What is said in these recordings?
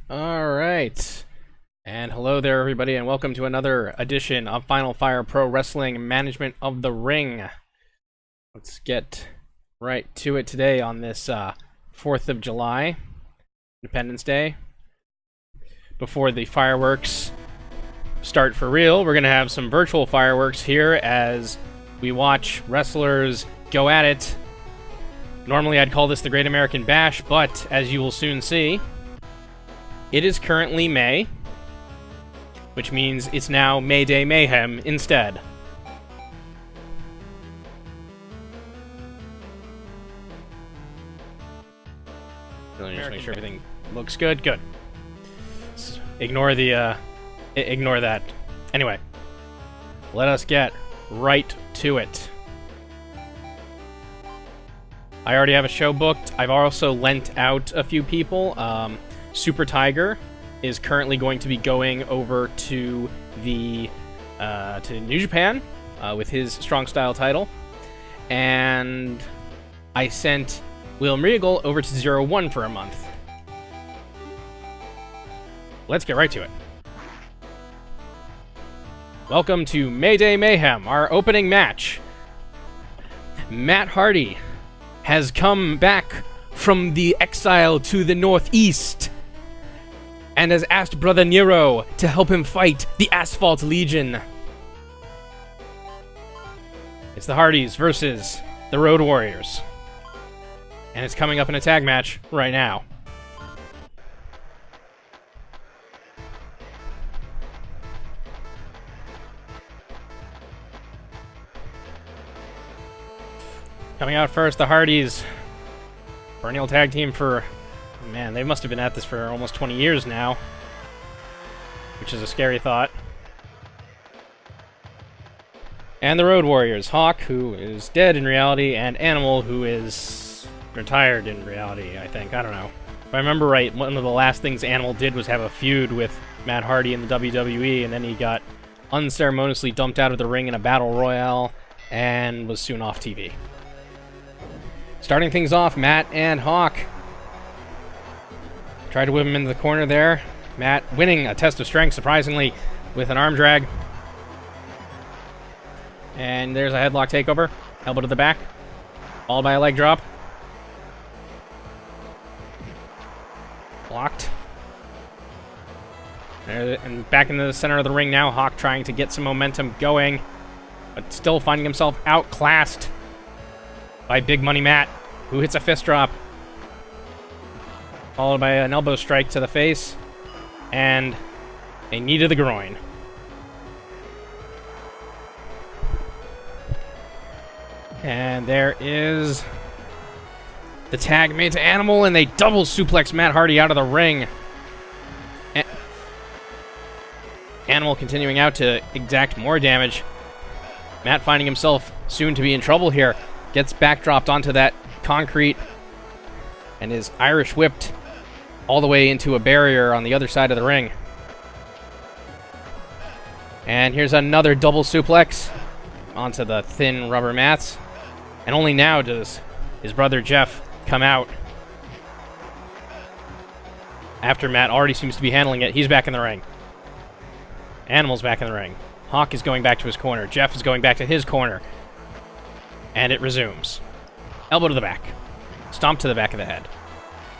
All right. And hello there, everybody, and welcome to another edition of Final Fire Pro Wrestling Management of the Ring. Let's get right to it today on this 4th of July, Independence Day. Before the fireworks start for real, we're going to have some virtual fireworks here as we watch wrestlers go at it. Normally I'd call this the Great American Bash, but as you will soon see, it is currently May, which means it's now Mayday Mayhem instead. Let me just make sure everything looks good. Good. Ignore the, ignore that. Anyway, let us get right to it. I already have a show booked. I've also lent out a few people. Super Tiger is currently going to be going over to the to New Japan with his Strong Style title, and I sent William Regal over to 0-1 for a month. Let's get right to it. Welcome to Mayday Mayhem, our opening match. Matt Hardy has come back from the exile to the Northeast and has asked Brother Nero to help him fight the Asphalt Legion. It's the Hardys versus the Road Warriors. And it's coming up in a tag match right now. Coming out first, the Hardys. Perennial tag team for... Man, they must have been at this for almost 20 years now. Which is a scary thought. And the Road Warriors. Hawk, who is dead in reality, and Animal, who is retired in reality, I think. I don't know. If I remember right, one of the last things Animal did was have a feud with Matt Hardy in the WWE, and then he got unceremoniously dumped out of the ring in a battle royale, and was soon off TV. Starting things off, Matt and Hawk. Tried to whip him into the corner there. Matt winning a test of strength, surprisingly, with an arm drag. And there's a headlock takeover. Elbow to the back. Followed by a leg drop. Blocked. And back into the center of the ring now. Hawk trying to get some momentum going, but still finding himself outclassed by Big Money Matt, who hits a fist drop. Followed by an elbow strike to the face, and a knee to the groin. And there is the tag made to Animal, and they double suplex Matt Hardy out of the ring. Animal continuing out to exact more damage. Matt finding himself soon to be in trouble here. Gets backdropped onto that concrete and is Irish whipped all the way into a barrier on the other side of the ring. And here's another double suplex onto the thin rubber mats. And only now does his brother Jeff come out. After Matt already seems to be handling it, he's back in the ring. Animal's back in the ring. Hawk is going back to his corner. Jeff is going back to his corner. And it resumes. Elbow to the back. Stomp to the back of the head.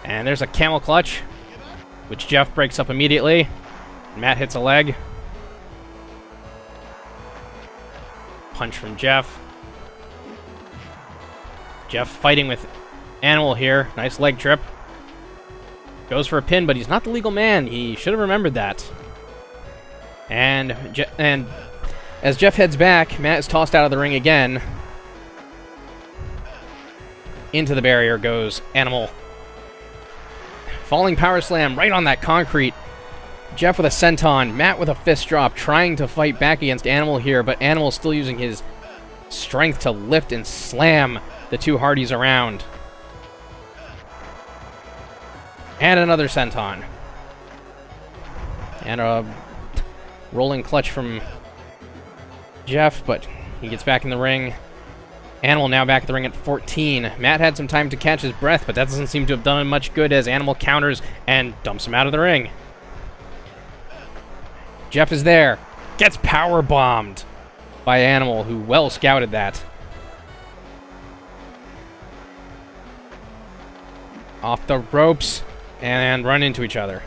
And there's a camel clutch, which Jeff breaks up immediately. Matt hits a leg. Punch from Jeff. Jeff fighting with Animal here. Nice leg trip. Goes for a pin, but he's not the legal man. He should have remembered that. And as Jeff heads back, Matt is tossed out of the ring again. Into the barrier goes Animal. Falling power slam right on that concrete. Jeff with a senton, Matt with a fist drop, trying to fight back against Animal here, but Animal still using his strength to lift and slam the two Hardys around. And another senton. And a rolling clutch from Jeff, but he gets back in the ring. Animal now back at the ring at 14. Matt had some time to catch his breath, but that doesn't seem to have done him much good as Animal counters and dumps him out of the ring. Jeff is there. Gets power bombed by Animal, who well scouted that. Off the ropes and run into each other.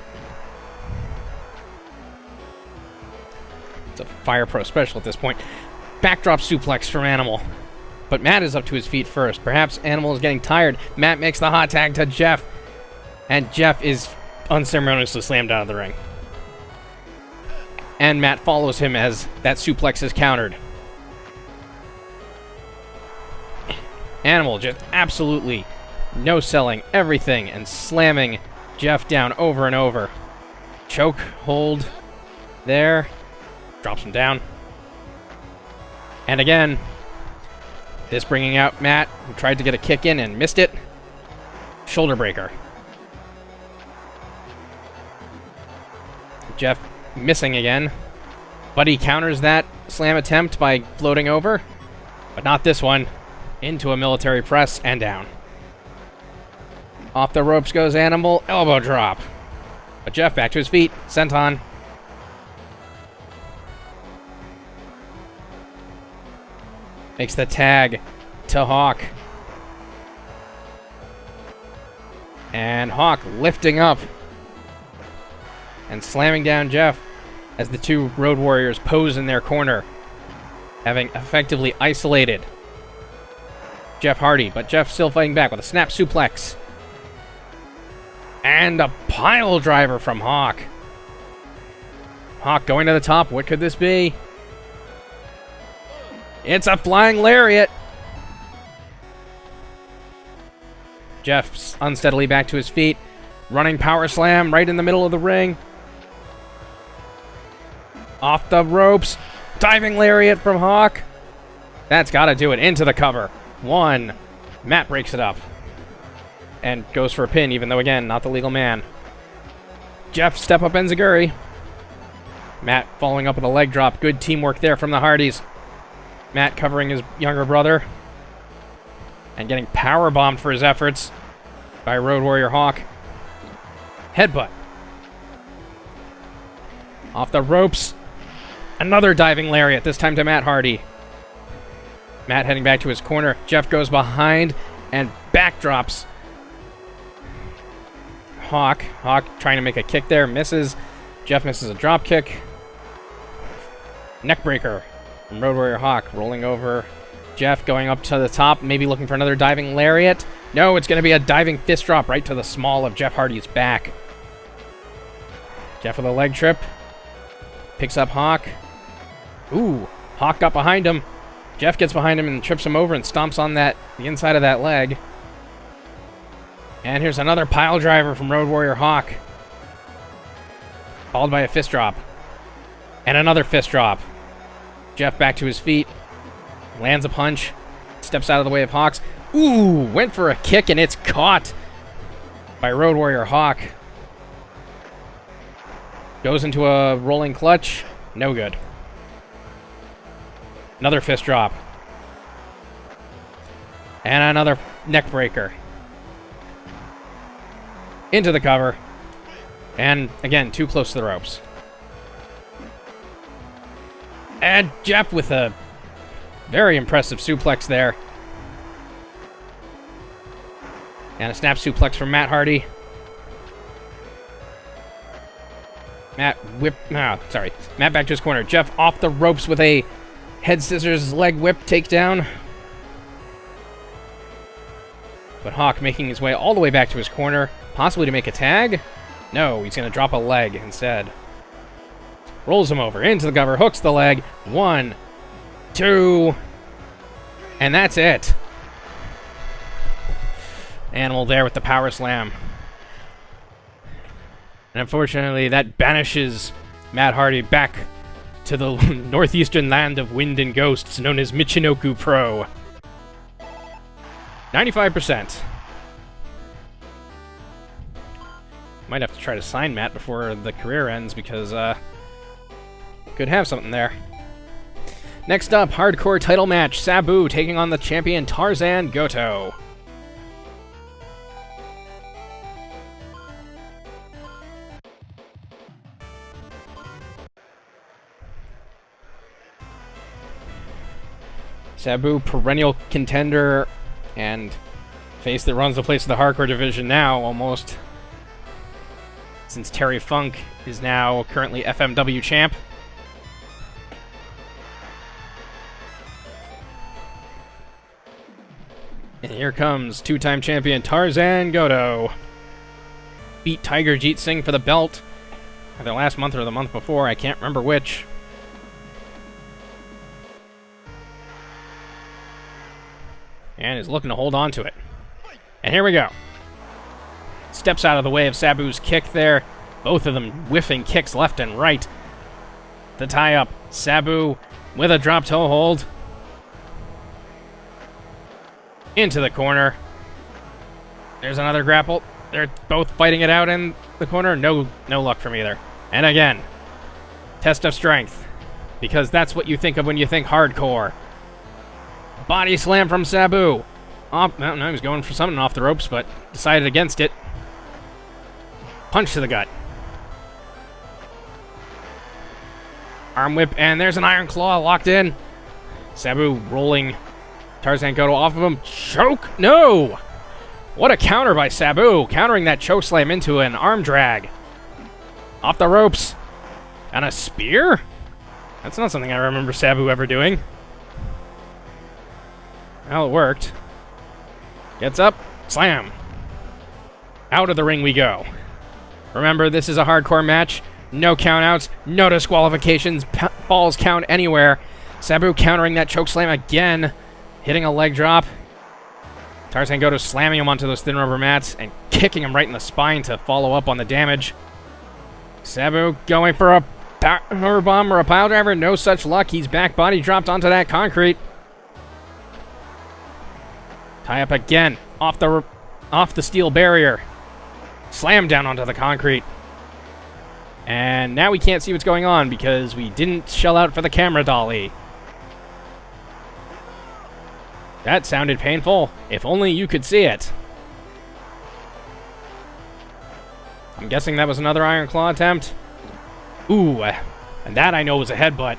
It's a Fire Pro special at this point. Backdrop suplex from Animal. But Matt is up to his feet first. Perhaps Animal is getting tired. Matt makes the hot tag to Jeff. And Jeff is unceremoniously slammed out of the ring. And Matt follows him as that suplex is countered. Animal just absolutely no-selling everything and slamming Jeff down over and over. Choke, hold, there. Drops him down. And again, this bringing out Matt, who tried to get a kick in and missed it. Shoulder breaker. Jeff missing again. But he counters that slam attempt by floating over. But not this one. Into a military press and down. Off the ropes goes Animal. Elbow drop. But Jeff back to his feet. Senton. Makes the tag to Hawk. And Hawk lifting up and slamming down Jeff as the two Road Warriors pose in their corner, having effectively isolated Jeff Hardy, but Jeff still fighting back with a snap suplex. And a pile driver from Hawk. Hawk going to the top. What could this be? It's a flying lariat. Jeff's unsteadily back to his feet. Running power slam right in the middle of the ring. Off the ropes. Diving lariat from Hawk. That's got to do it. Into the cover. One. Matt breaks it up. And goes for a pin, even though, again, not the legal man. Jeff step up enziguri. Matt following up with a leg drop. Good teamwork there from the Hardys. Matt covering his younger brother. And getting power bombed for his efforts by Road Warrior Hawk. Headbutt. Off the ropes. Another diving lariat, this time to Matt Hardy. Matt heading back to his corner. Jeff goes behind and backdrops Hawk. Hawk trying to make a kick there, misses. Jeff misses a drop kick. Neckbreaker from Road Warrior Hawk, rolling over Jeff, going up to the top, maybe looking for another diving lariat. No, it's going to be a diving fist drop right to the small of Jeff Hardy's back. Jeff with a leg trip. Picks up Hawk. Ooh, Hawk got behind him. Jeff gets behind him and trips him over and stomps on the inside of that leg. And here's another pile driver from Road Warrior Hawk. Followed by a fist drop. And another fist drop. Jeff back to his feet. Lands a punch. Steps out of the way of Hawk's. Ooh, went for a kick and it's caught by Road Warrior Hawk. Goes into a rolling clutch. No good. Another fist drop. And another neck breaker. Into the cover. And again, too close to the ropes. And Jeff with a very impressive suplex there. And a snap suplex from Matt Hardy. Matt Matt back to his corner. Jeff off the ropes with a head scissors leg whip takedown. But Hawk making his way all the way back to his corner, possibly to make a tag. No, he's going to drop a leg instead. Rolls him over into the cover, hooks the leg. 1, 2, and that's it. Animal there with the power slam. And unfortunately, that banishes Matt Hardy back to the northeastern land of wind and ghosts known as Michinoku Pro. 95%. Might have to try to sign Matt before the career ends because could have something there. Next up, hardcore title match. Sabu taking on the champion Tarzan Goto. Sabu, perennial contender and face that runs the place of the hardcore division now, almost. Since Terry Funk is now currently FMW champ. And here comes two-time champion Tarzan Goto. Beat Tiger Jeet Singh for the belt either last month or the month before, I can't remember which. And is looking to hold on to it. And here we go. Steps out of the way of Sabu's kick there. Both of them whiffing kicks left and right. The tie-up. Sabu with a drop toe hold. Into the corner. There's another grapple. They're both fighting it out in the corner. No luck from either. And again, test of strength. Because that's what you think of when you think hardcore. Body slam from Sabu. No, he was going for something off the ropes, but decided against it. Punch to the gut. Arm whip, and there's an iron claw locked in. Sabu rolling Tarzan Goto off of him. Choke? No! What a counter by Sabu, countering that choke slam into an arm drag. Off the ropes. And a spear? That's not something I remember Sabu ever doing. Well, it worked. Gets up, slam. Out of the ring we go. Remember, this is a hardcore match. No countouts, no disqualifications, falls count anywhere. Sabu countering that chokeslam again, hitting a leg drop. Tarzan Goto slamming him onto those thin rubber mats and kicking him right in the spine to follow up on the damage. Sabu going for a power bomb or a pile driver. No such luck. He's back body dropped onto that concrete. Tie up again, off the steel barrier. Slam down onto the concrete. And now we can't see what's going on because we didn't shell out for the camera dolly. That sounded painful. If only you could see it. I'm guessing that was another Iron Claw attempt. Ooh, and that I know was a headbutt.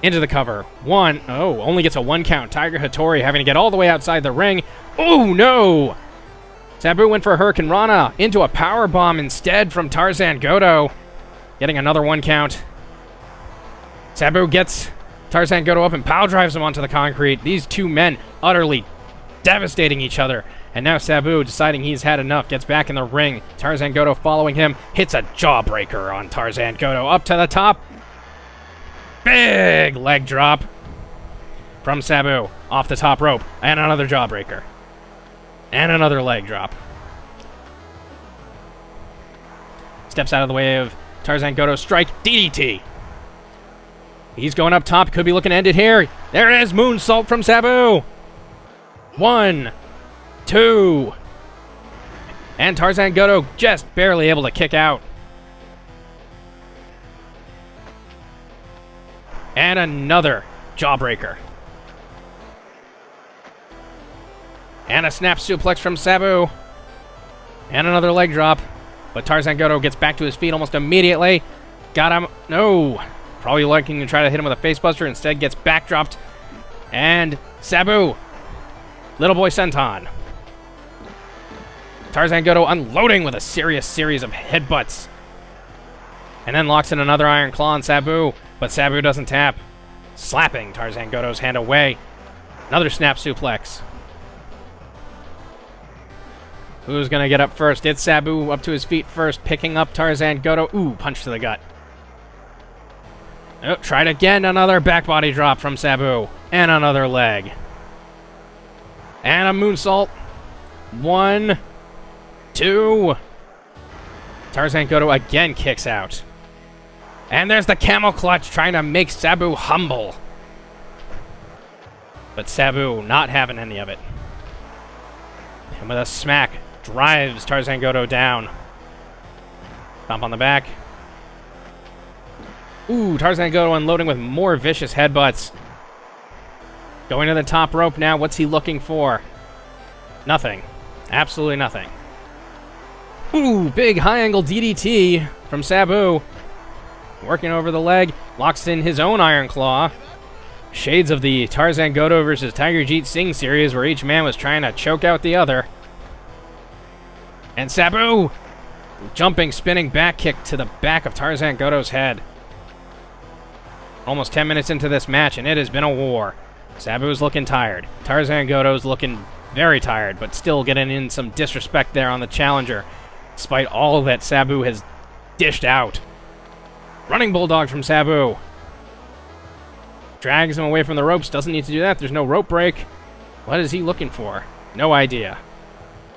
Into the cover. Only gets a 1 count. Tiger Hattori having to get all the way outside the ring. Oh, no! Sabu went for a Hurricane Rana. Into a power bomb instead from Tarzan Goto. Getting another 1 count. Sabu gets Tarzan Goto up and pile drives him onto the concrete. These two men utterly devastating each other. And now Sabu, deciding he's had enough, gets back in the ring. Tarzan Goto following him. Hits a jawbreaker on Tarzan Goto. Up to the top. Big leg drop from Sabu off the top rope. And another jawbreaker. And another leg drop. Steps out of the way of Tarzan Goto. Strike. DDT. He's going up top. Could be looking to end it here. There it is. Moonsault from Sabu. 1, 2. And Tarzan Goto just barely able to kick out. And another jawbreaker. And a snap suplex from Sabu. And another leg drop. But Tarzan Goto gets back to his feet almost immediately. Got him. No. Probably looking to try to hit him with a facebuster. Instead gets backdropped. And Sabu. Little boy senton. Tarzan Goto unloading with a serious series of headbutts. And then locks in another Iron Claw on Sabu. But Sabu doesn't tap. Slapping Tarzan Goto's hand away. Another snap suplex. Who's going to get up first? It's Sabu up to his feet first, picking up Tarzan Goto. Ooh, punch to the gut. Oh, tried again. Another back body drop from Sabu. And another leg. And a moonsault. 1, 2. Tarzan Goto again kicks out. And there's the camel clutch trying to make Sabu humble. But Sabu not having any of it. And with a smack, drives Tarzan Goto down. Thump on the back. Ooh, Tarzan Goto unloading with more vicious headbutts. Going to the top rope now. What's he looking for? Nothing. Absolutely nothing. Ooh, big high-angle DDT from Sabu. Working over the leg. Locks in his own Iron Claw. Shades of the Tarzan Goto versus Tiger Jeet Singh series where each man was trying to choke out the other. And Sabu! Jumping, spinning back kick to the back of Tarzan Goto's head. Almost 10 minutes into this match, and it has been a war. Sabu's looking tired. Tarzan Goto's looking very tired, but still getting in some disrespect there on the challenger, despite all that Sabu has dished out. Running Bulldog from Sabu. Drags him away from the ropes. Doesn't need to do that. There's no rope break. What is he looking for? No idea.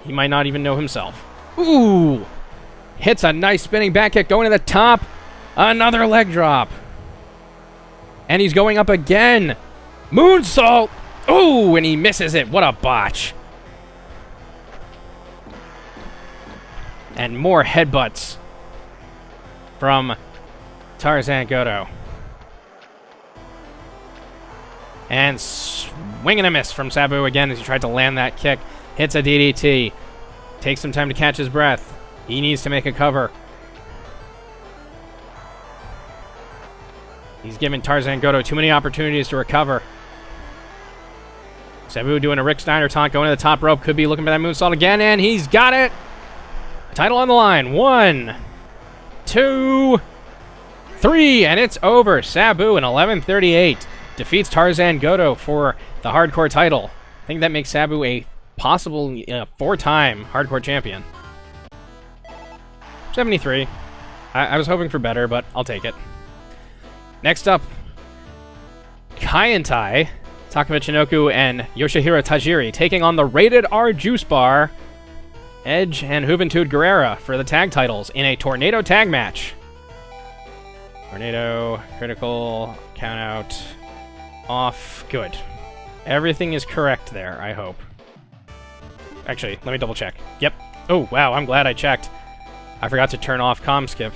He might not even know himself. Ooh! Hits a nice spinning back kick going to the top. Another leg drop. And he's going up again. Moonsault! Ooh, and he misses it. What a botch. And more headbutts from Tarzan Goto. And swing and a miss from Sabu again as he tried to land that kick. Hits a DDT. Takes some time to catch his breath. He needs to make a cover. He's giving Tarzan Goto too many opportunities to recover. Sabu doing a Rick Steiner taunt, going to the top rope. Could be looking for that moonsault again, and he's got it! Title on the line. 1, 2, 3, and it's over. Sabu in 11:38 defeats Tarzan Goto for the hardcore title. I think that makes Sabu a possible 4-time hardcore champion. 73. I was hoping for better, but I'll take it. Next up, Kaientai, Taka Michinoku, and Yoshihiro Tajiri taking on the Rated R Juice Bar, Edge, and Juventud Guerrera for the tag titles in a Tornado tag match. Tornado, critical, count out, off, good. Everything is correct there, I hope. Actually, let me double check. Yep. Oh, wow, I'm glad I checked. I forgot to turn off comm skip.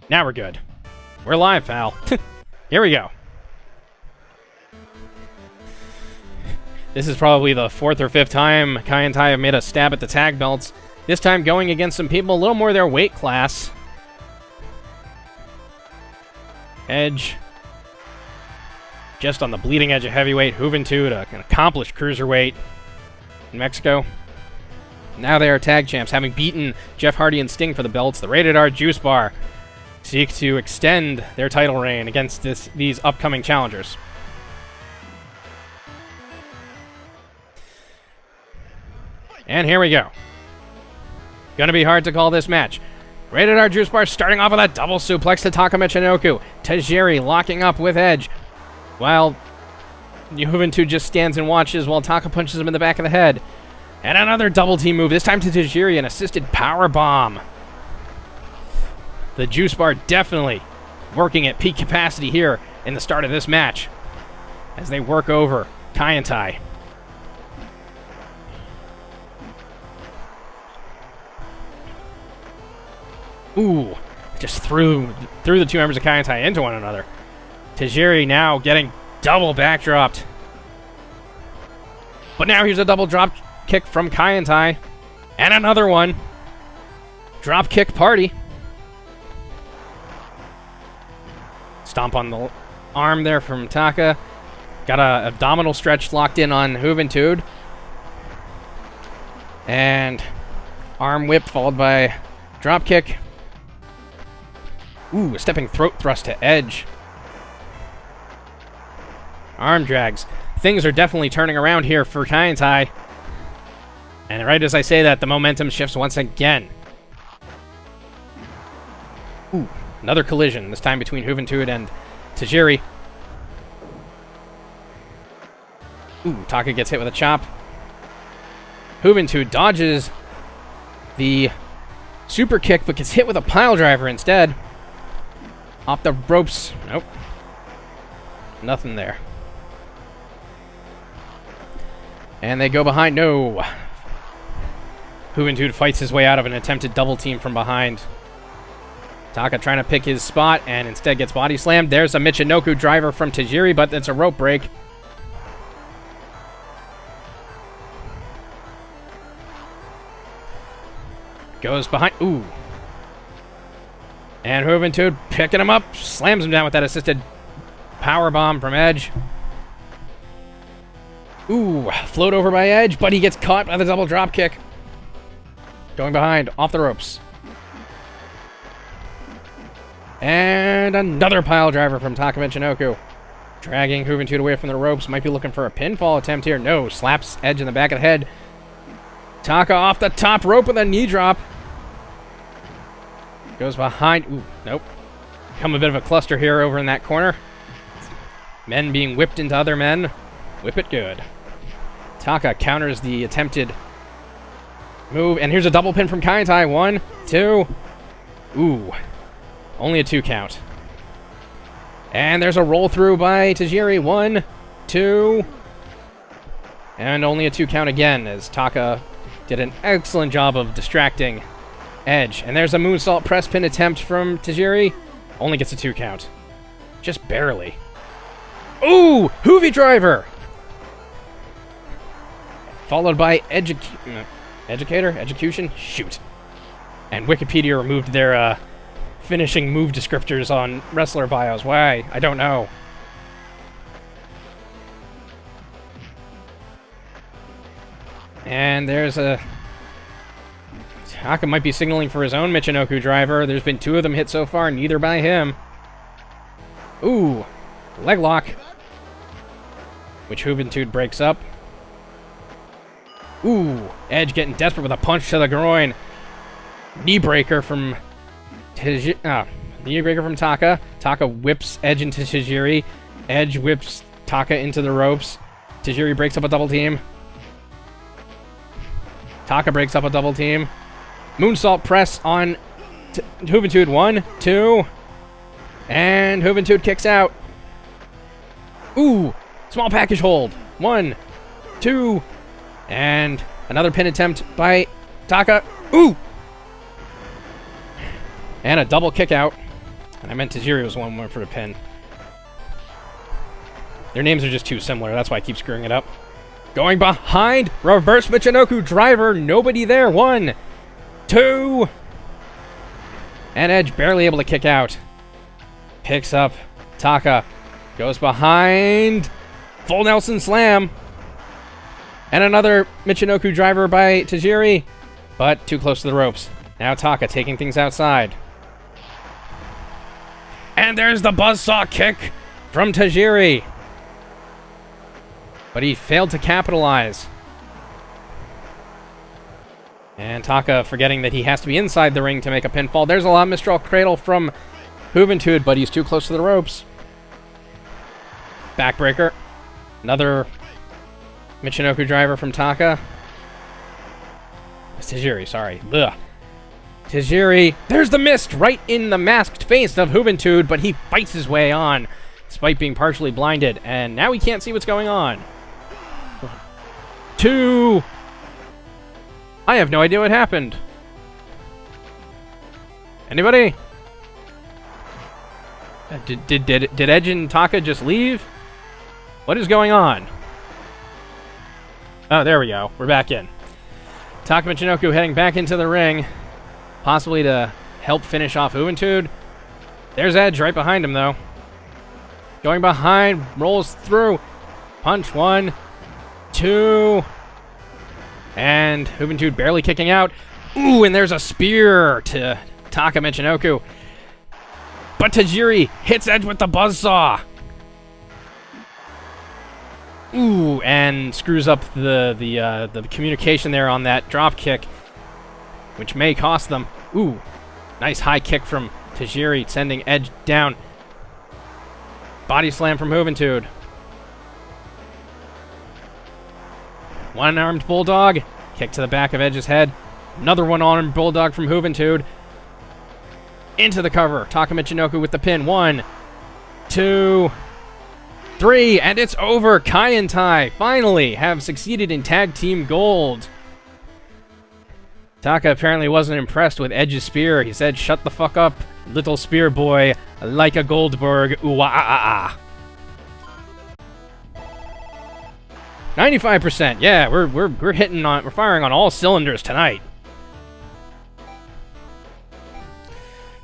Now we're good. We're live, pal. Here we go. This is probably the 4th or 5th time Kaientai have made a stab at the tag belts. This time going against some people a little more their weight class. Edge. Just on the bleeding edge of heavyweight. Juventud, an accomplished cruiserweight in Mexico. Now they are tag champs, having beaten Jeff Hardy and Sting for the belts. The Rated R Juice Bar seek to extend their title reign against these upcoming challengers. And here we go. Gonna be hard to call this match. Rated R Juice Bar starting off with a double suplex to Taka Michinoku. Tajiri locking up with Edge, while Juventud just stands and watches while Taka punches him in the back of the head. And another double team move, this time to Tajiri, an assisted power bomb. The Juice Bar definitely working at peak capacity here in the start of this match as they work over Kaientai. Ooh, just threw the two members of Kaientai into one another. Tajiri now getting double backdropped. But now here's a double drop kick from Kaientai. And another one. Drop kick party. Stomp on the arm there from Taka. Got a abdominal stretch locked in on Juventud. And arm whip followed by drop kick. Ooh, a stepping throat thrust to Edge. Arm drags. Things are definitely turning around here for Kaientai. And right as I say that, the momentum shifts once again. Ooh, another collision, this time between Juventud and Tajiri. Ooh, Taka gets hit with a chop. Juventud dodges the super kick, but gets hit with a pile driver instead. Off the ropes. Nope. Nothing there. And they go behind. No. Juventud fights his way out of an attempted double team from behind. Taka trying to pick his spot and instead gets body slammed. There's a Michinoku driver from Tajiri, but it's a rope break. Goes behind. Ooh. And Juventud picking him up. Slams him down with that assisted power bomb from Edge. Ooh. Float over by Edge, but he gets caught by the double drop kick. Going behind. Off the ropes. And another pile driver from Taka Michinoku. Dragging Juventud away from the ropes. Might be looking for a pinfall attempt here. No. Slaps Edge in the back of the head. Taka off the top rope with a knee drop. Goes behind. Ooh, nope. Become a bit of a cluster here over in that corner. Men being whipped into other men. Whip it good. Taka counters the attempted move. And here's a double pin from Kaientai. 1, 2. Ooh. Only a 2 count. And there's a roll through by Tajiri. 1, 2. And only a 2 count again as Taka did an excellent job of distracting Edge. And there's a moonsault press pin attempt from Tajiri. Only gets a 2 count. Just barely. Ooh! Hoovy driver! Followed by Execution? Shoot. And Wikipedia removed their finishing move descriptors on wrestler bios. Why? I don't know. And there's a... Taka might be signaling for his own Michinoku driver. There's been 2 of them hit so far, neither by him. Ooh. Leg lock. Which Juventud breaks up. Ooh. Edge getting desperate with a punch to the groin. Knee breaker from... knee breaker from Taka. Taka whips Edge into Tajiri. Edge whips Taka into the ropes. Tajiri breaks up a double team. Taka breaks up a double team. Moonsault press on Juventud. 1, 2. And Juventud kicks out. Ooh. Small package hold. 1, 2. And another pin attempt by Taka. Ooh. And a double kick out. And I meant Tajiri was one more for the pin. Their names are just too similar. That's why I keep screwing it up. Going behind. Reverse Michinoku driver. Nobody there. 1, 2. And Edge barely able to kick out. Picks up Taka. Goes behind. Full Nelson slam. And another Michinoku driver by Tajiri. But too close to the ropes. Now Taka taking things outside. And there's the buzzsaw kick from Tajiri. But he failed to capitalize. And Taka forgetting that he has to be inside the ring to make a pinfall. There's a La Mistral cradle from Juventud, but he's too close to the ropes. Backbreaker. Another Michinoku driver from Taka. It's Tajiri, sorry. Ugh. Tajiri. There's the mist right in the masked face of Juventud, but he fights his way on, despite being partially blinded. And now he can't see what's going on. 1, 2. I have no idea what happened. Anybody? Did Edge and Taka just leave? What is going on? Oh, there we go. We're back in. Taka Michinoku heading back into the ring, possibly to help finish off Juventud. There's Edge right behind him, though. Going behind, rolls through. Punch. 1, 2. And Juventud barely kicking out. Ooh, and there's a spear to Taka Michinoku. But Tajiri hits Edge with the buzzsaw. Ooh, and screws up the communication there on that drop kick, which may cost them. Ooh, nice high kick from Tajiri, sending Edge down. Body slam from Juventud. One-armed bulldog. Kick to the back of Edge's head. Another one-armed bulldog from Juventud. Into the cover. Taka Michinoku with the pin. 1, 2, 3. And it's over. Kaientai finally have succeeded in tag team gold. Taka apparently wasn't impressed with Edge's spear. He said, "Shut the fuck up. Little spear boy, like a Goldberg, uwahahaha. 95%. Yeah, we're hitting on, we're firing on all cylinders tonight.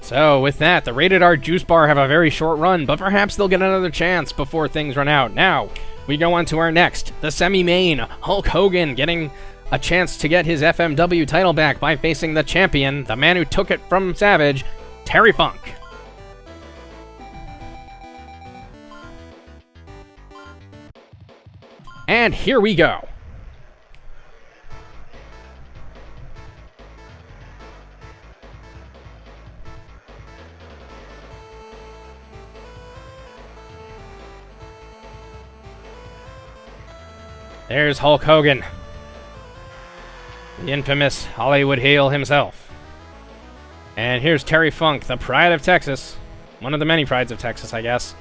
So with that, the Rated R Juice Bar have a very short run, but perhaps they'll get another chance before things run out. Now, we go on to our next, the semi-main, Hulk Hogan getting a chance to get his FMW title back by facing the champion, the man who took it from Savage, Terry Funk. And here we go. There's Hulk Hogan, the infamous Hollywood heel himself. And here's Terry Funk, the pride of Texas. One of the many prides of Texas, I guess.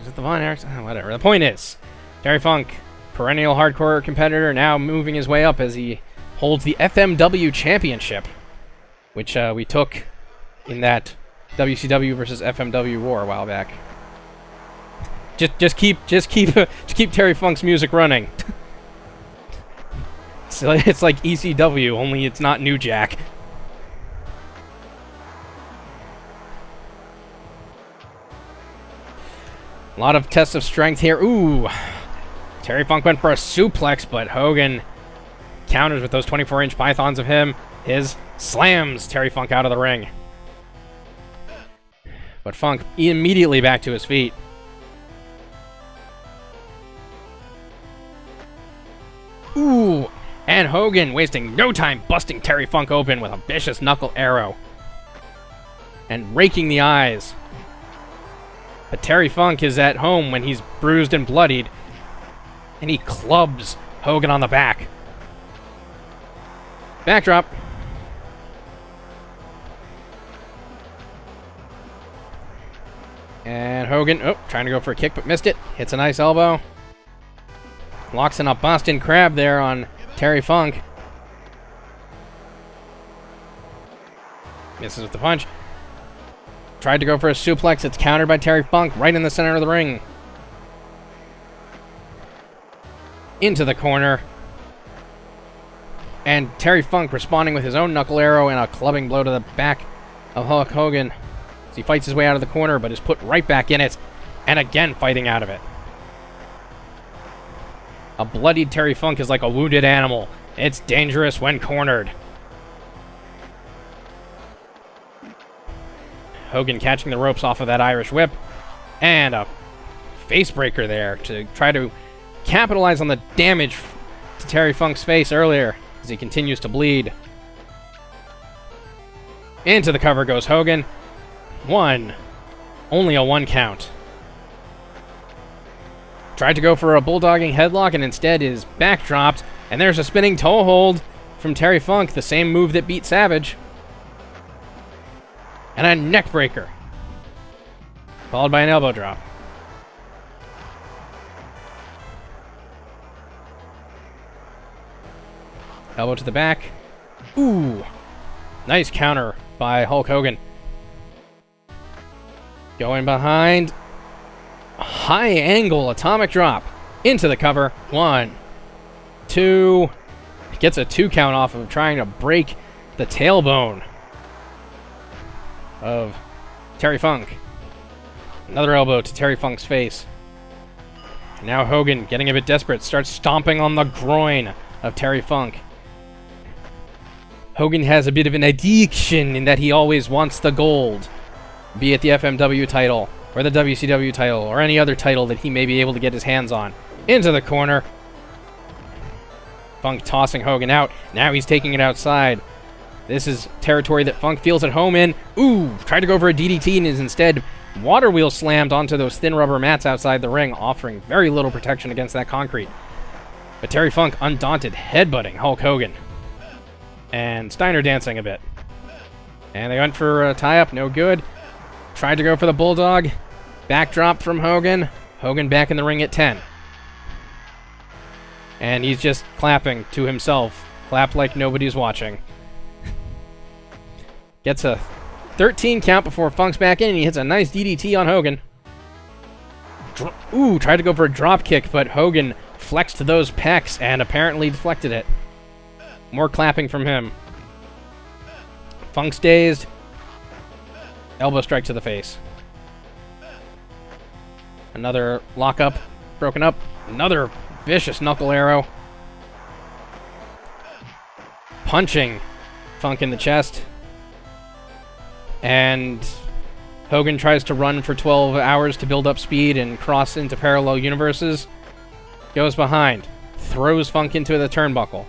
Is it the Von Erichs? Oh, whatever. The point is, Terry Funk, perennial hardcore competitor, now moving his way up as he holds the FMW championship, which we took in that WCW versus FMW war a while back. Just keep Terry Funk's music running. It's like ECW, only it's not New Jack. A lot of tests of strength here. Ooh. Terry Funk went for a suplex, but Hogan counters with those 24-inch pythons of him. His slams Terry Funk out of the ring. But Funk immediately back to his feet. Ooh, and Hogan wasting no time busting Terry Funk open with a vicious knuckle arrow. And raking the eyes. But Terry Funk is at home when he's bruised and bloodied. And he clubs Hogan on the back. Backdrop. And Hogan, trying to go for a kick but missed it. Hits a nice elbow. Locks in a Boston Crab there on Terry Funk. Misses with the punch. Tried to go for a suplex. It's countered by Terry Funk right in the center of the ring. Into the corner. And Terry Funk responding with his own knuckle arrow and a clubbing blow to the back of Hulk Hogan. As he fights his way out of the corner, but is put right back in it. And again fighting out of it. A bloodied Terry Funk is like a wounded animal. It's dangerous when cornered. Hogan catching the ropes off of that Irish whip. And a face breaker there to try to capitalize on the damage to Terry Funk's face earlier as he continues to bleed. Into the cover goes Hogan. One. Only a 1 count. Tried to go for a bulldogging headlock and instead is backdropped. And there's a spinning toe hold from Terry Funk, the same move that beat Savage. And a neck breaker. Followed by an elbow drop. Elbow to the back. Ooh. Nice counter by Hulk Hogan. Going behind. High angle atomic drop. Into the cover. 1, 2. Gets a 2 count off of trying to break the tailbone of Terry Funk. Another elbow to Terry Funk's face. And now Hogan, getting a bit desperate, starts stomping on the groin of Terry Funk. Hogan has a bit of an addiction in that he always wants the gold. Be it the FMW title, or the WCW title, or any other title that he may be able to get his hands on. Into the corner. Funk tossing Hogan out. Now he's taking it outside. This is territory that Funk feels at home in. Ooh, tried to go for a DDT and is instead water wheel slammed onto those thin rubber mats outside the ring, offering very little protection against that concrete. But Terry Funk, undaunted, headbutting Hulk Hogan. And Steiner dancing a bit. And they went for a tie-up, no good. Tried to go for the bulldog. Backdrop from Hogan. Hogan back in the ring at 10. And he's just clapping to himself. Clap like nobody's watching. Gets a 13 count before Funk's back in, and he hits a nice DDT on Hogan. Ooh, tried to go for a drop kick, but Hogan flexed those pecs and apparently deflected it. More clapping from him. Funk's dazed. Elbow strike to the face. Another lockup, broken up. Another vicious knuckle arrow. Punching Funk in the chest. And Hogan tries to run for 12 hours to build up speed and cross into parallel universes. Goes behind. Throws Funk into the turnbuckle.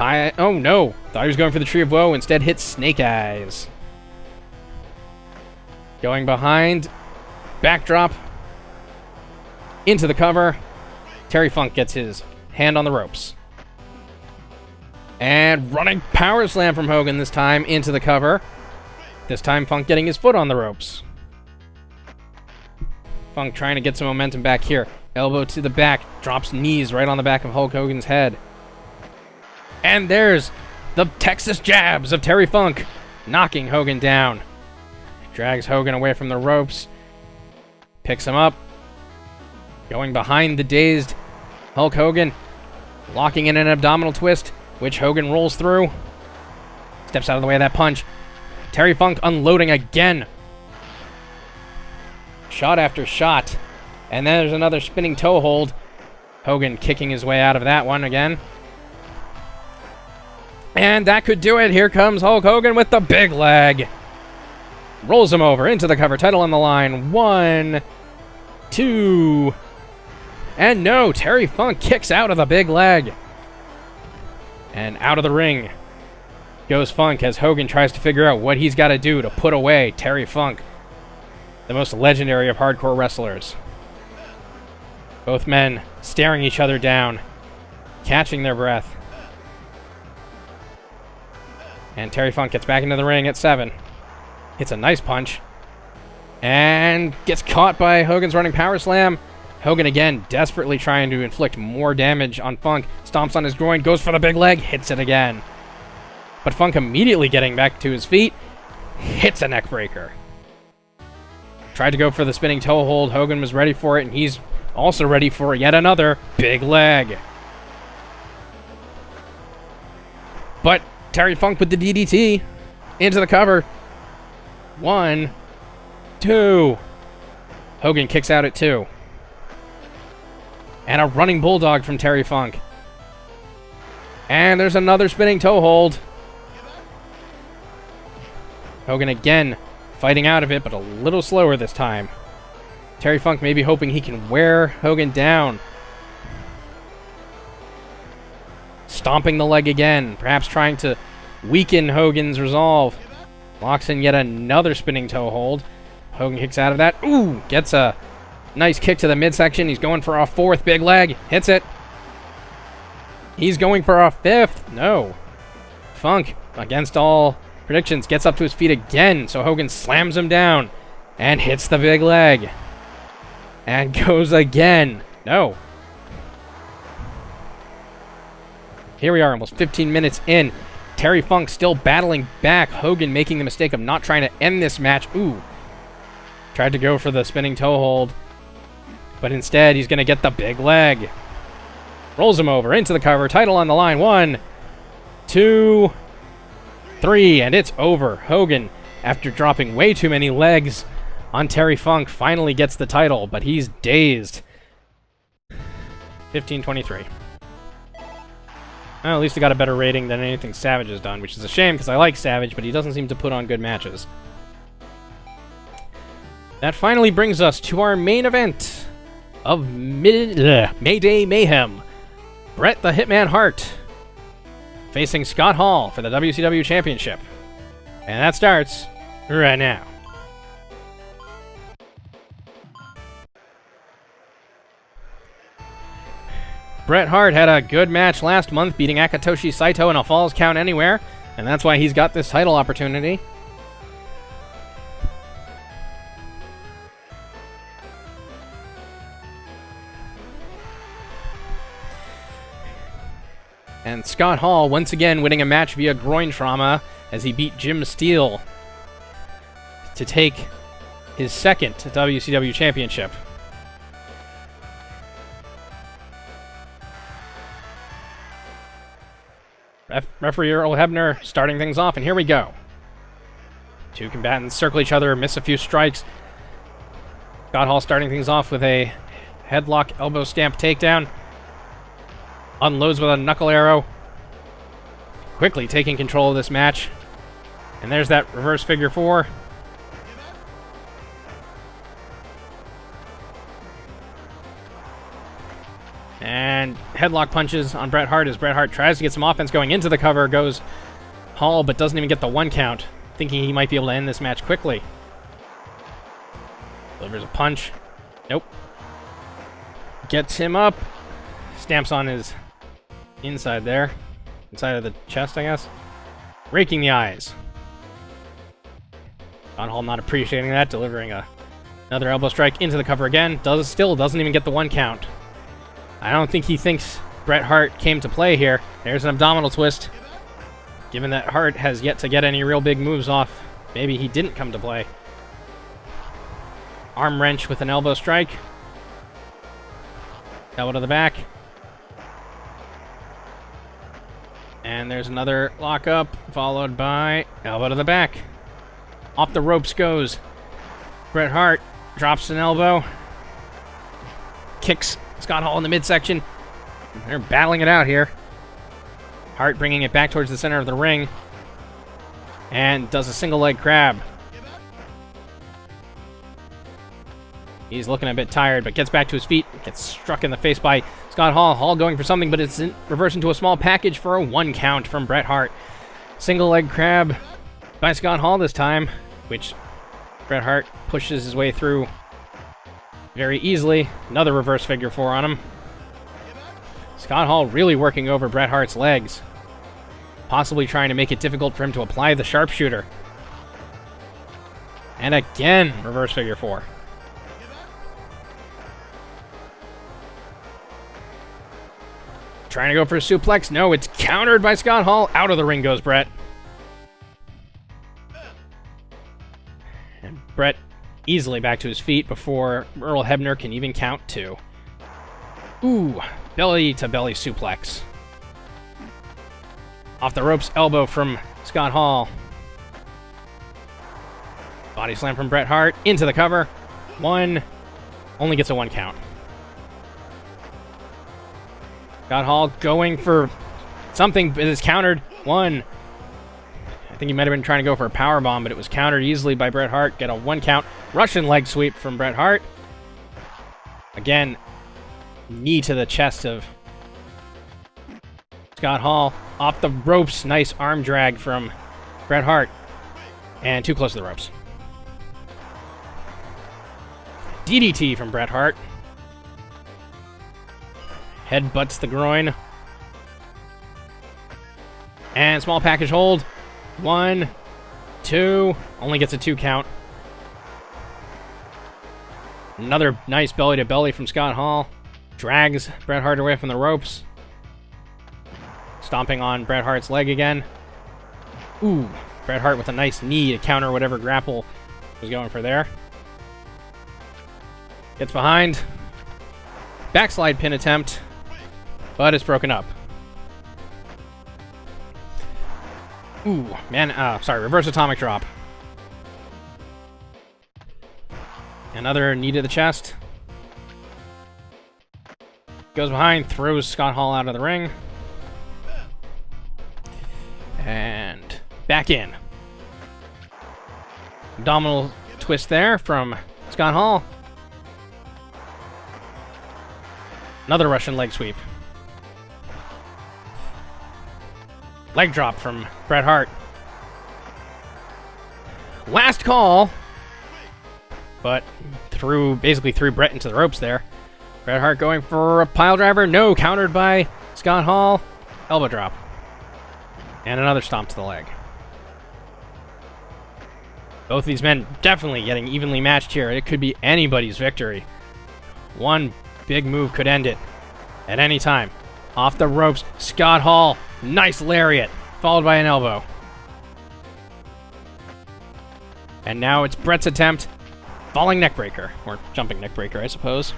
Oh no! Thought he was going for the Tree of Woe, instead hits Snake Eyes. Going behind. Backdrop. Into the cover. Terry Funk gets his hand on the ropes. And running power slam from Hogan this time into the cover. This time Funk getting his foot on the ropes. Funk trying to get some momentum back here. Elbow to the back. Drops knees right on the back of Hulk Hogan's head. And there's the Texas jabs of Terry Funk. Knocking Hogan down. Drags Hogan away from the ropes. Picks him up. Going behind the dazed Hulk Hogan. Locking in an abdominal twist, which Hogan rolls through. Steps out of the way of that punch. Terry Funk unloading again. Shot after shot. And then there's another spinning toe hold. Hogan kicking his way out of that one again. And that could do it. Here comes Hulk Hogan with the big leg. Rolls him over into the cover. Title on the line. 1, 2. And no, Terry Funk kicks out of the big leg. And out of the ring goes Funk as Hogan tries to figure out what he's got to do to put away Terry Funk, the most legendary of hardcore wrestlers. Both men staring each other down, catching their breath. And Terry Funk gets back into the ring at 7. Hits a nice punch. And gets caught by Hogan's running power slam. Hogan again desperately trying to inflict more damage on Funk. Stomps on his groin, goes for the big leg, hits it again. But Funk immediately getting back to his feet, hits a neck breaker. Tried to go for the spinning toe hold. Hogan was ready for it, and he's also ready for yet another big leg. But Terry Funk with the DDT into the cover. 1, 2. Hogan kicks out at 2. And a running bulldog from Terry Funk. And there's another spinning toe hold. Hogan again fighting out of it, but a little slower this time. Terry Funk maybe hoping he can wear Hogan down. Stomping the leg again, perhaps trying to weaken Hogan's resolve. Locks in yet another spinning toe hold. Hogan kicks out of that. Ooh, gets a nice kick to the midsection. He's going for a 4th big leg. Hits it. He's going for a 5th. No. Funk, against all predictions, gets up to his feet again. So Hogan slams him down and hits the big leg. And goes again. No. Here we are, almost 15 minutes in. Terry Funk still battling back. Hogan making the mistake of not trying to end this match. Ooh. Tried to go for the spinning toe hold. But instead, he's going to get the big leg. Rolls him over into the cover. Title on the line. 1, 2, 3. And it's over. Hogan, after dropping way too many legs on Terry Funk, finally gets the title. But he's dazed. 15-23. Well, at least he got a better rating than anything Savage has done, which is a shame because I like Savage, but he doesn't seem to put on good matches. That finally brings us to our main event of Mayday Mayhem. Bret the Hitman Hart facing Scott Hall for the WCW Championship. And that starts right now. Bret Hart had a good match last month, beating Akatoshi Saito in a Falls Count Anywhere, and that's why he's got this title opportunity. And Scott Hall, once again, winning a match via groin trauma as he beat Jim Steele to take his second WCW championship. Referee Earl Hebner starting things off, and here we go. Two combatants circle each other, miss a few strikes. Scott Hall starting things off with a headlock elbow stamp takedown. Unloads with a knuckle arrow. Quickly taking control of this match. And there's that reverse figure four. And headlock punches on Bret Hart as Bret Hart tries to get some offense going into the cover. Goes Hall, but doesn't even get the one count, thinking he might be able to end this match quickly. Delivers a punch. Nope. Gets him up. Stamps on his inside there. Inside of the chest, I guess. Raking the eyes. John Hall not appreciating that, delivering another elbow strike into the cover again. Still doesn't even get the one count. I don't think he thinks Bret Hart came to play here. There's an abdominal twist. Given that Hart has yet to get any real big moves off, maybe he didn't come to play. Arm wrench with an elbow strike. Elbow to the back. And there's another lockup, followed by elbow to the back. Off the ropes goes Bret Hart. Drops an elbow. Kicks Scott Hall in the midsection. They're battling it out here. Hart bringing it back towards the center of the ring. And does a single leg crab. He's looking a bit tired, but gets back to his feet. Gets struck in the face by Scott Hall. Hall going for something, but it's reversed into a small package for a one count from Bret Hart. Single leg crab by Scott Hall this time, which Bret Hart pushes his way through very easily. Another reverse figure four on him. Scott Hall really working over Bret Hart's legs. Possibly trying to make it difficult for him to apply the sharpshooter. And again, reverse figure four. Trying to go for a suplex. No, it's countered by Scott Hall. Out of the ring goes Bret. And Bret easily back to his feet before Earl Hebner can even count two. Ooh, belly-to-belly suplex. Off the ropes, elbow from Scott Hall. Body slam from Bret Hart. Into the cover. One. Only gets a one count. Scott Hall going for something, but is countered. One. I think he might have been trying to go for a powerbomb, but it was countered easily by Bret Hart. Get a one count. Russian leg sweep from Bret Hart. Again, knee to the chest of Scott Hall. Off the ropes. Nice arm drag from Bret Hart. And too close to the ropes. DDT from Bret Hart. Headbutts the groin. And small package hold. One, two. Only gets a two count. Another nice belly-to-belly from Scott Hall. Drags Bret Hart away from the ropes. Stomping on Bret Hart's leg again. Ooh, Bret Hart with a nice knee to counter whatever grapple was going for there. Gets behind. Backslide pin attempt. But it's broken up. Ooh, man, sorry, reverse atomic drop. Another knee to the chest. Goes behind, throws Scott Hall out of the ring. And back in. Abdominal twist there from Scott Hall. Another Russian leg sweep. Leg drop from Bret Hart. Last call. But basically threw Bret into the ropes there. Bret Hart going for a pile driver. No, countered by Scott Hall. Elbow drop. And another stomp to the leg. Both of these men definitely getting evenly matched here. It could be anybody's victory. One big move could end it at any time. Off the ropes, Scott Hall. Nice lariat, followed by an elbow. And now it's Brett's attempt. Falling neckbreaker. Or jumping neckbreaker, I suppose.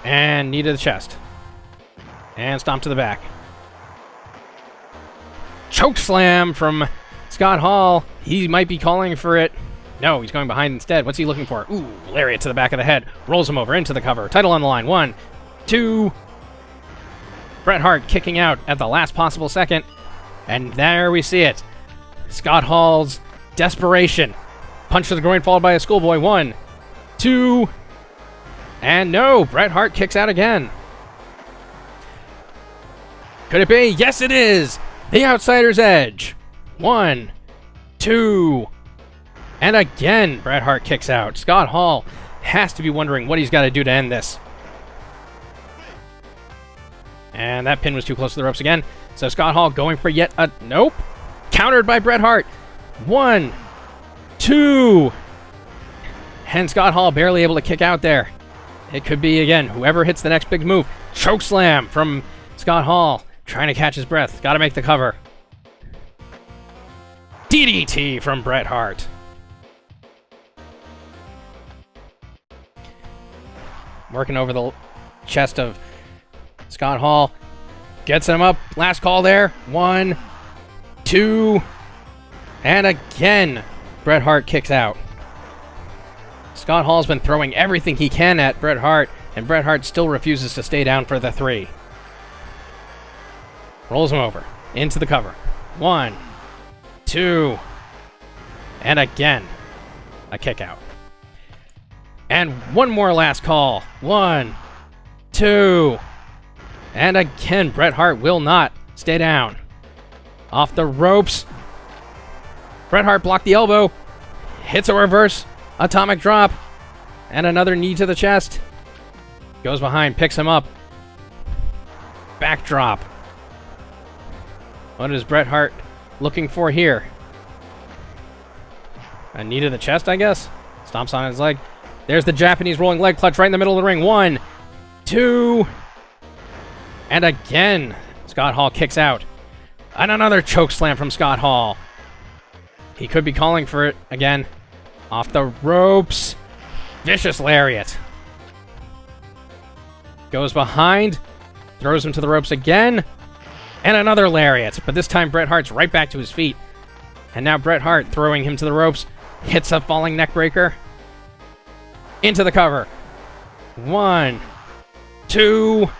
And knee to the chest. And stomp to the back. Choke slam from Scott Hall. He might be calling for it. No, he's going behind instead. What's he looking for? Ooh, lariat to the back of the head. Rolls him over into the cover. Title on the line. 1, 2. Bret Hart kicking out at the last possible second. And there we see it. Scott Hall's desperation. Punch to the groin followed by a schoolboy. 1, 2. And no, Bret Hart kicks out again. Could it be? Yes, it is. The Outsider's Edge. 1, 2. And again, Bret Hart kicks out. Scott Hall has to be wondering what he's got to do to end this. And that pin was too close to the ropes again. So Scott Hall going for yet a... Nope. Countered by Bret Hart. 1, 2. And Scott Hall barely able to kick out there. It could be, again, whoever hits the next big move. Chokeslam from Scott Hall. Trying to catch his breath. Got to make the cover. DDT from Bret Hart. Working over the chest of Scott Hall. Gets him up. Last call there. 1, 2. And again, Bret Hart kicks out. Scott Hall's been throwing everything he can at Bret Hart, and Bret Hart still refuses to stay down for the 3. Rolls him over. Into the cover. 1, 2. And again, a kick out. And one more last call. 1, 2. And again, Bret Hart will not stay down. Off the ropes. Bret Hart blocked the elbow. Hits a reverse atomic drop. And another knee to the chest. Goes behind, picks him up. Backdrop. What is Bret Hart looking for here? A knee to the chest, I guess? Stomps on his leg. There's the Japanese rolling leg clutch right in the middle of the ring. 1, 2. And again, Scott Hall kicks out. And another choke slam from Scott Hall. He could be calling for it again. Off the ropes. Vicious lariat. Goes behind. Throws him to the ropes again. And another lariat. But this time Bret Hart's right back to his feet. And now Bret Hart throwing him to the ropes. Hits a falling neckbreaker. Into the cover. 1, 2.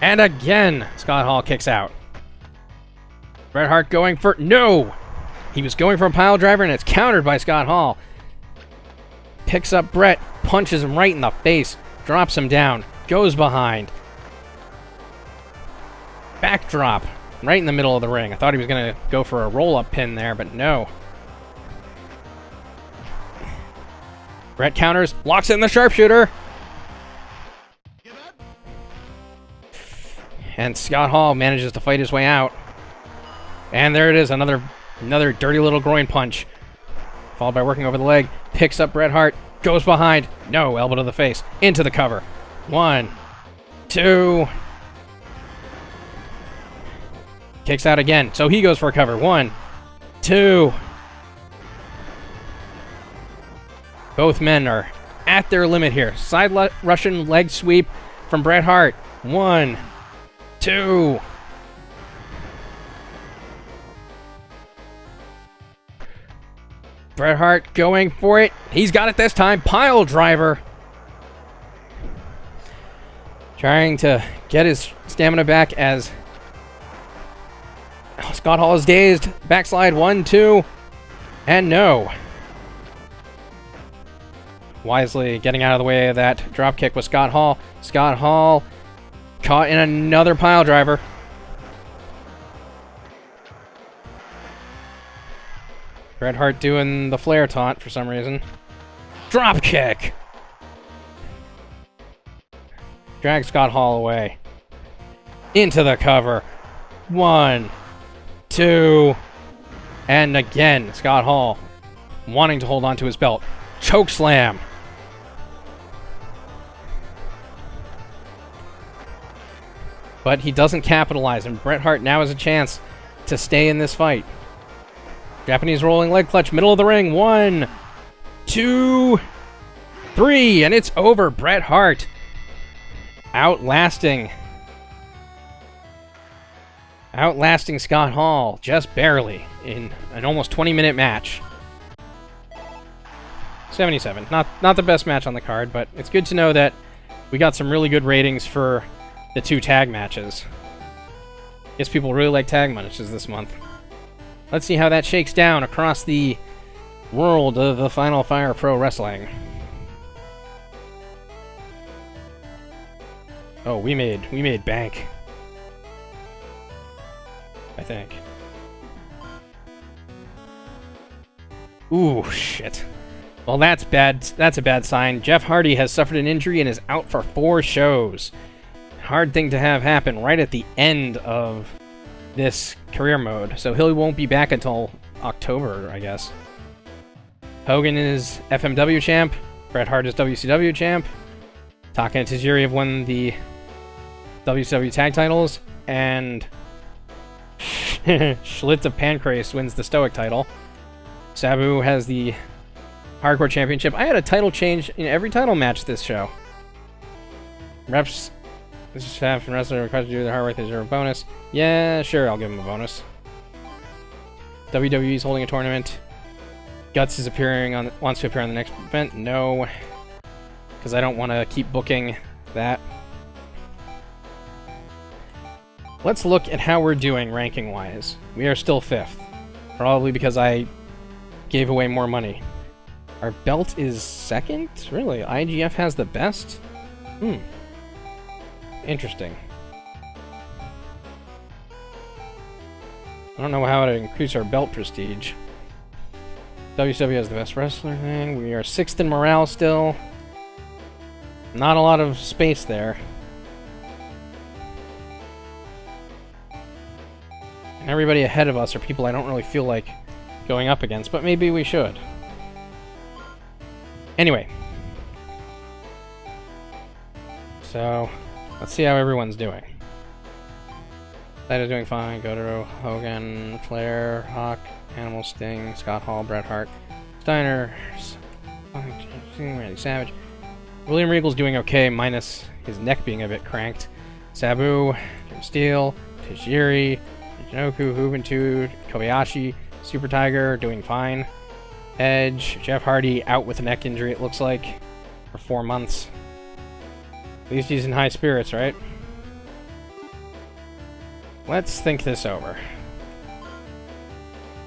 And again, Scott Hall kicks out. Bret Hart going for... No! He was going for a pile driver, and it's countered by Scott Hall. Picks up Bret, punches him right in the face, drops him down, goes behind. Backdrop, right in the middle of the ring. I thought he was going to go for a roll-up pin there, but no. Bret counters, locks in the sharpshooter. And Scott Hall manages to fight his way out. And there it is, another dirty little groin punch. Followed by working over the leg. Picks up Bret Hart. Goes behind. No, elbow to the face. Into the cover. 1, 2. Kicks out again. So he goes for a cover. 1, 2. Both men are at their limit here. Side Russian leg sweep from Bret Hart. 1, 2. Bret Hart going for it. He's got it this time. Pile driver. Trying to get his stamina back as Scott Hall is dazed. Backslide. 1, 2. And no. Wisely getting out of the way of that drop kick with Scott Hall. Scott Hall caught in another pile driver. Bret Hart doing the flare taunt for some reason. Drop kick! Drags Scott Hall away. Into the cover. 1, 2. And again, Scott Hall wanting to hold on to his belt. Choke slam. But he doesn't capitalize, and Bret Hart now has a chance to stay in this fight. Japanese rolling leg clutch, middle of the ring. 1, 2, 3, and it's over. Bret Hart outlasting Scott Hall, just barely, in an almost 20-minute match. 77. Not the best match on the card, but it's good to know that we got some really good ratings for the 2 tag matches. Guess people really like tag matches this month. Let's see how that shakes down across the world of the Final Fire Pro Wrestling. Oh, we made bank. I think. Ooh, shit. Well, that's bad. That's a bad sign. Jeff Hardy has suffered an injury and is out for 4 shows. Hard thing to have happen right at the end of this career mode. So he won't be back until October, I guess. Hogan is FMW champ. Bret Hart is WCW champ. Taka and Tajiri have won the WCW tag titles. And Schlitz of Pancrase wins the Stoic title. Sabu has the Hardcore Championship. I had a title change in every title match this show. Reps, this is half and wrestler requested to do the hard work. There's a bonus. Yeah, sure, I'll give him a bonus. WWE's holding a tournament. Guts is wants to appear on the next event. No, because I don't want to keep booking that. Let's look at how we're doing ranking-wise. We are still 5th. Probably because I gave away more money. Our belt is 2nd? Really? IGF has the best? Interesting. I don't know how to increase our belt prestige. WCW has the best wrestler thing. We are 6th in morale still. Not a lot of space there. And everybody ahead of us are people I don't really feel like going up against, but maybe we should. Anyway. So, let's see how everyone's doing. That is doing fine. Goto, Hogan, Flair, Hawk, Animal Sting, Scott Hall, Bret Hart, Steiner, Randy Savage. William Regal's doing okay, minus his neck being a bit cranked. Sabu, Jim Steele, Tajiri, Jinoku, Juventud, Kobayashi, Super Tiger doing fine. Edge, Jeff Hardy out with a neck injury, it looks like, for 4 months. At least he's in high spirits, right? Let's think this over.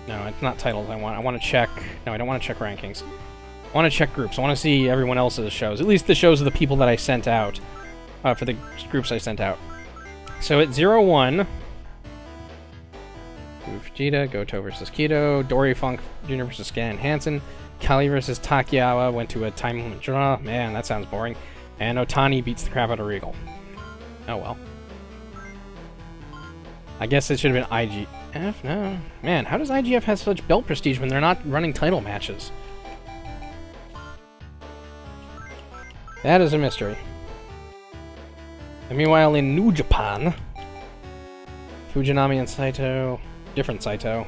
No, it's not titles I want. I want to check... No, I don't want to check rankings. I want to check groups. I want to see everyone else's shows. At least the shows of the people that I sent out. For the groups I sent out. So at 0-1... Vegeta, Goto versus Kido, Dory Funk Jr. versus Scan Hansen, Kali versus Takiyawa went to a time limit draw. Man, that sounds boring. And Otani beats the crap out of Regal. Oh well. I guess it should have been IGF? No. Man, how does IGF have such belt prestige when they're not running title matches? That is a mystery. And meanwhile, in New Japan, Fujinami and Saito... Different Saito.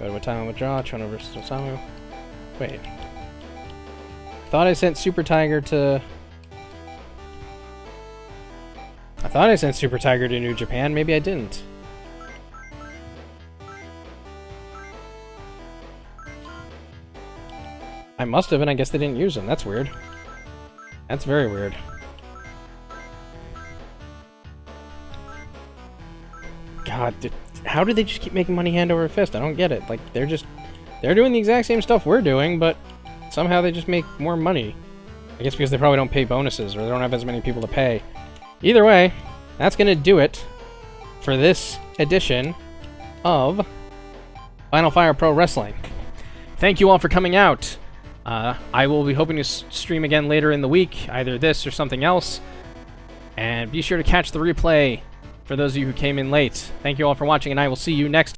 Go to a time withdraw. Chono versus Osamu. Wait. Thought I sent Super Tiger to... I thought I sent Super Tiger to New Japan. Maybe I didn't. I must have, and I guess they didn't use them. That's weird. That's very weird. God, how do they just keep making money hand over fist? I don't get it. Like, they're doing the exact same stuff we're doing, but somehow they just make more money. I guess because they probably don't pay bonuses, or they don't have as many people to pay. Either way, that's going to do it for this edition of Final Fire Pro Wrestling. Thank you all for coming out. I will be hoping to stream again later in the week, either this or something else. And be sure to catch the replay for those of you who came in late. Thank you all for watching, and I will see you next time.